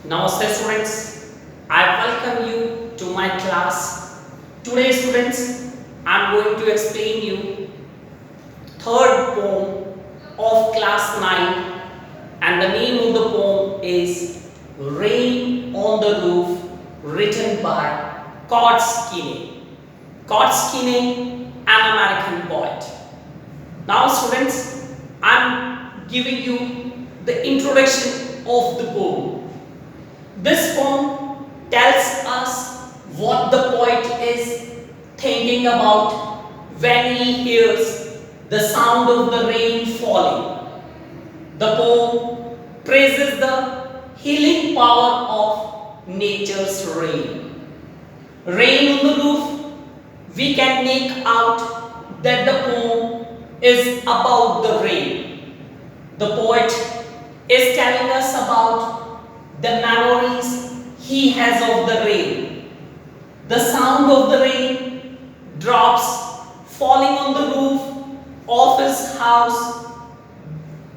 Namaste students, I welcome you to my class. Today students, I am going to explain you third poem of class 9 and the name of the poem is Rain on the Roof written by Cord Skinny. Cord Skinny, an American poet. Now students, I am giving you the introduction of the poem. This poem tells us what the poet is thinking about when he hears the sound of the rain falling. The poem praises the healing power of nature's rain. Rain on the roof, we can make out that the poem is about the rain. The poet is telling us about the memories he has of the rain. The sound of the rain drops falling on the roof of his house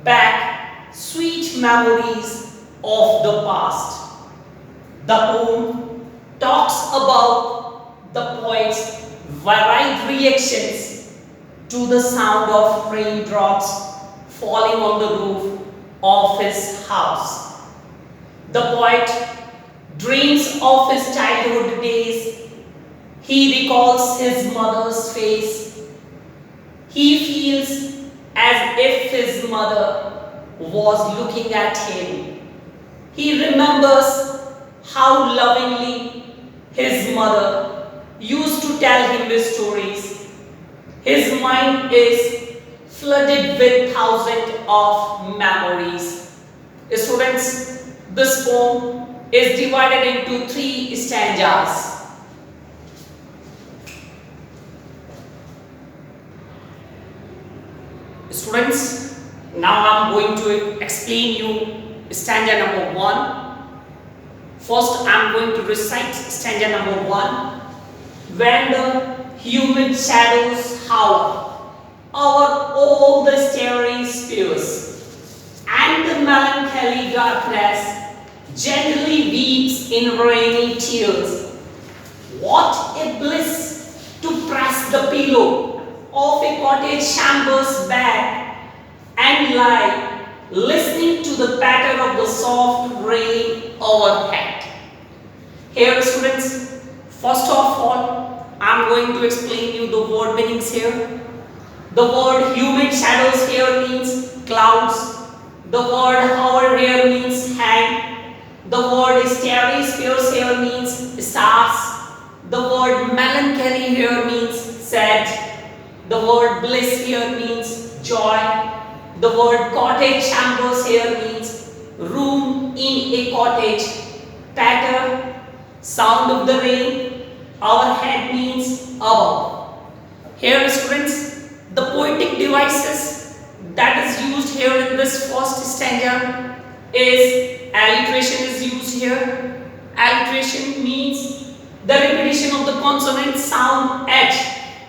back sweet memories of the past. The poem talks about the poet's varied reactions to the sound of raindrops falling on the roof of his house. The poet dreams of his childhood days. He recalls his mother's face. He feels as if his mother was looking at him. He remembers how lovingly his mother used to tell him the stories. His mind is flooded with thousands of memories. Students, this poem is divided into 3 stanzas. Students, now I am going to explain you stanza number 1. First, I am going to recite stanza number 1. When the humid shadows hover over all the starry spheres, and the melancholy darkness gently weeps in rainy tears. What a bliss to press the pillow of a cottage chamber's bed and lie listening to the patter of the soft rain overhead. Here students, first of all, I am going to explain you the word meanings here. The word humid shadows here means clouds. The word hover here means hang. The word starry spheres here means stars. The word melancholy here means sad. The word bliss here means joy. The word cottage chambers here means room in a cottage. Patter, sound of the rain. Overhead means above. Here students, the poetic devices that is used here in this first stanza is alliteration is used here. Alliteration means the repetition of the consonant sound H.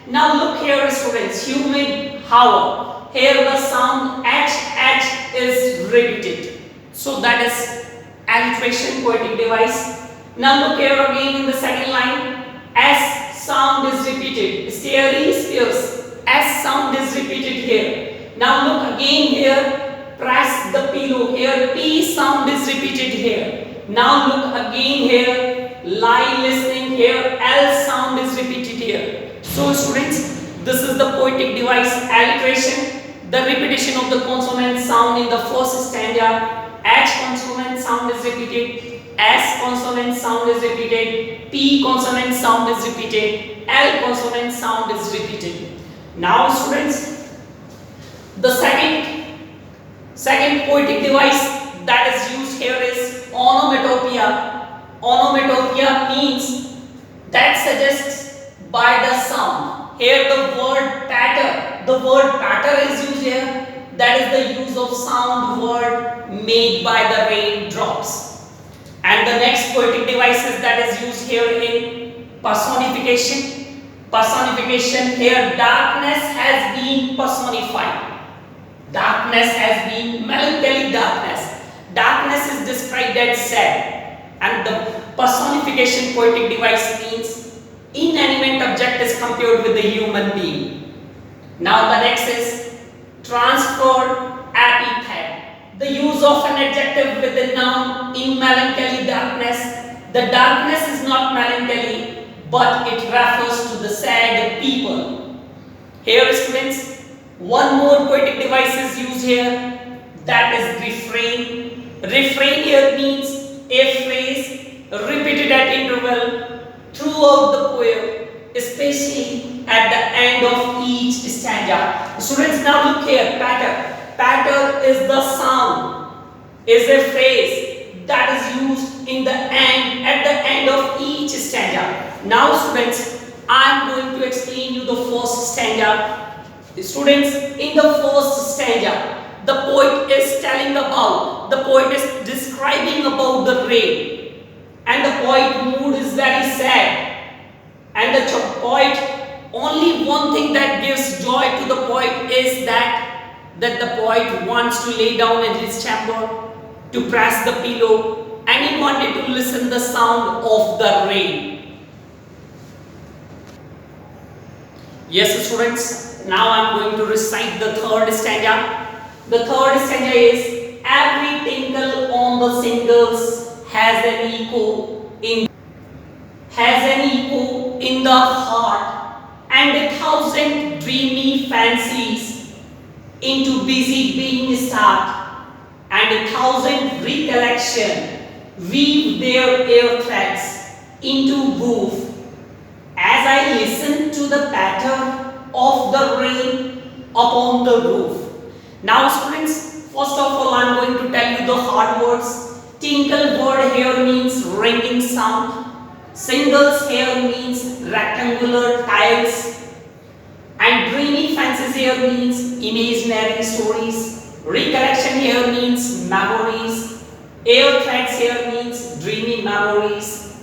Now look here students, humid, hover. Here the sound H is repeated. So that is alliteration poetic device. Now look here again in the second line, S sound is repeated. Starry spheres, S sound is repeated here. Now look again here, press the pillow. Here P sound is repeated here. Now look again here, lie listening. Here L sound is repeated here. So students, this is the poetic device alliteration. The repetition of the consonant sound in the first stanza. H consonant sound is repeated. S consonant sound is repeated. P consonant sound is repeated. L consonant sound is repeated. Now students, the second poetic device that is used here is onomatopoeia. Onomatopoeia means that suggests by the sound. Here the word patter is used here. That is the use of sound word made by the raindrops. And the next poetic devices that is used here in personification. Personification, here darkness has been personified. Darkness has been melancholy darkness. Darkness is described as sad. And the personification poetic device means inanimate object is compared with the human being. Now the next is transferred epithet. The use of an adjective with a noun in melancholy darkness. The darkness is not melancholy, but it refers to the sad people. Here students, one more poetic device is used here, that is refrain. Refrain here means a phrase repeated at interval throughout the poem, especially at the end of each stanza. Students, now look here, patter. Patter is the sound, is a phrase that is used in the end, at the end of each stanza. Now students, I am going to explain you the first stanza. Students, in the first stanza, the poet is describing about the rain, and the poet mood is very sad, and the poet, only one thing that gives joy to the poet is that the poet wants to lay down in his chamber to press the pillow, and he wanted to listen the sound of the rain. Yes students, now I am going to recite the third stanza. The third stanza is, every tinkle on the shingles has an echo in the heart, and 1,000 dreamy fancies into busy being start, and 1,000 recollection weave their air threads into woof, as I listen to the patter of the rain upon the roof. Now students, first of all I am going to tell you the hard words. Tinkle word here means ringing sound. Shingles here means rectangular tiles. And dreamy fancies here means imaginary stories. Recollection here means memories. Air threads here means dreamy memories.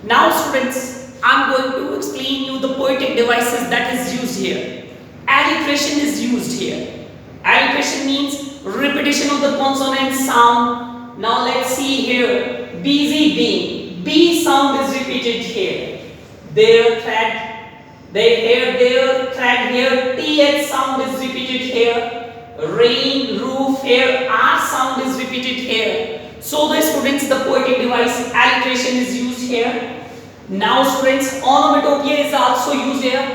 Now students, I am going to explain you the poetic devices that is used here. Alliteration is used here. Alliteration means repetition of the consonant sound. Now let's see here. Busy being. B sound is repeated here. Their thread. Their thread here. TH sound is repeated here. Rain, roof here. R sound is repeated here. So the students, the poetic device alliteration is used here. Now students, onomatopoeia is also used here.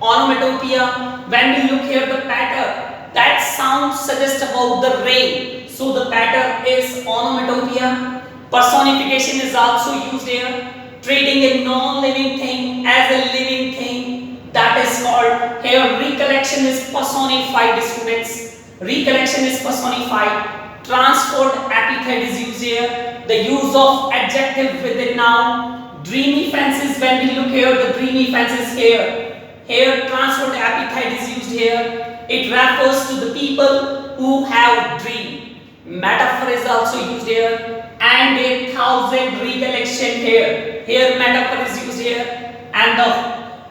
Onomatopoeia, when we look here the patter, that sound suggests about the rain. So the patter is onomatopoeia. Personification is also used here. Treating a non-living thing as a living thing, that is called here. Recollection is personified students. Recollection is personified. Transferred epithet is used here. The use of adjective with a noun. Dreamy fancies, when we look here, the dreamy fancies here. Here transferred epithet is used here. It refers to the people who have dream. Metaphor is also used here. And 1,000 recollection here. Here metaphor is used here. And the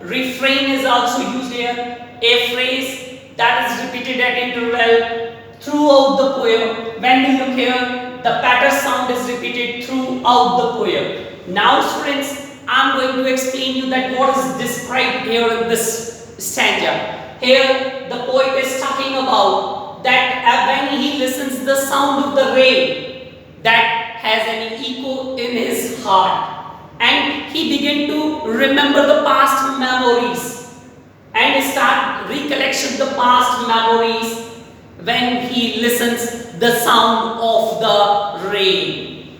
refrain is also used here. A phrase that is repeated at interval throughout the poem. When we look here, the patter sound is repeated throughout the poem. Now students, I am going to explain you that what is described here in this stanza. Here the poet is talking about that when he listens the sound of the rain, that has an echo in his heart, and he began to remember the past memories and start recollection the past memories when he listens the sound of the rain.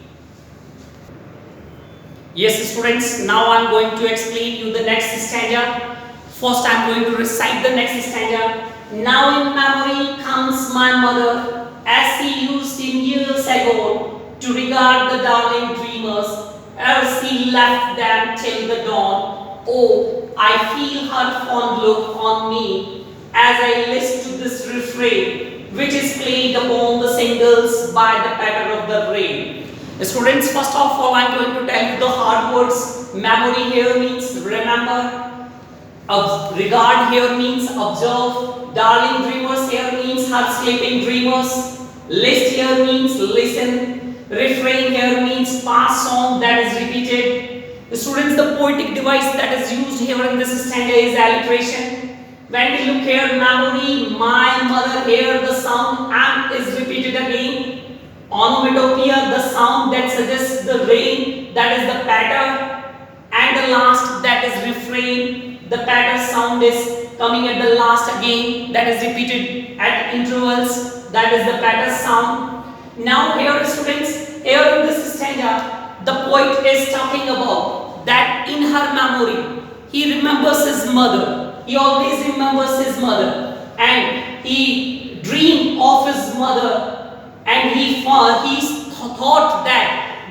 Yes students, now I am going to explain you the next stanza. First I am going to recite the next stanza. Now in memory comes my mother, as she used in years ago to regard the darling dreamers, as she left them till the dawn. Oh, I feel her fond look on me as I listen to this refrain, which is played upon the shingles by the patter of the rain. Students, first of all I am going to tell you the hard words. Memory here means remember. Regard here means observe. Darling dreamers here means her sleeping dreamers. List here means listen. Refrain here means past song sound that is repeated. The students, the poetic device that is used here in this stanza is alliteration. When we look here, memory, my mother, here the sound am is repeated again. Onomatopoeia, the sound that suggests the rain, that is the patter. And the last, that is refrain. The patter sound is coming at the last again, that is repeated at intervals, that is the patter sound. Now here students, here in this stanza, the poet is talking about that in her memory, he remembers his mother. He always remembers his mother, and he dreamed of his mother, and he thought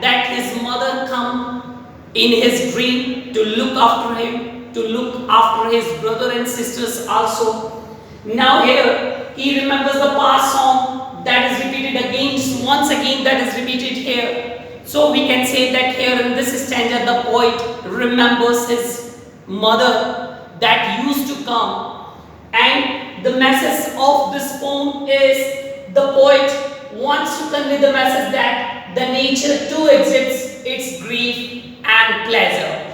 that his mother come in his dream to look after him, to look after his brother and sisters also. Now here he remembers the past song that is repeated again, once again that is repeated here. So we can say that here in this stanza the poet remembers his mother that used to come, and the message of this poem is the poet wants to convey the message that the nature too exhibits its grief and pleasure.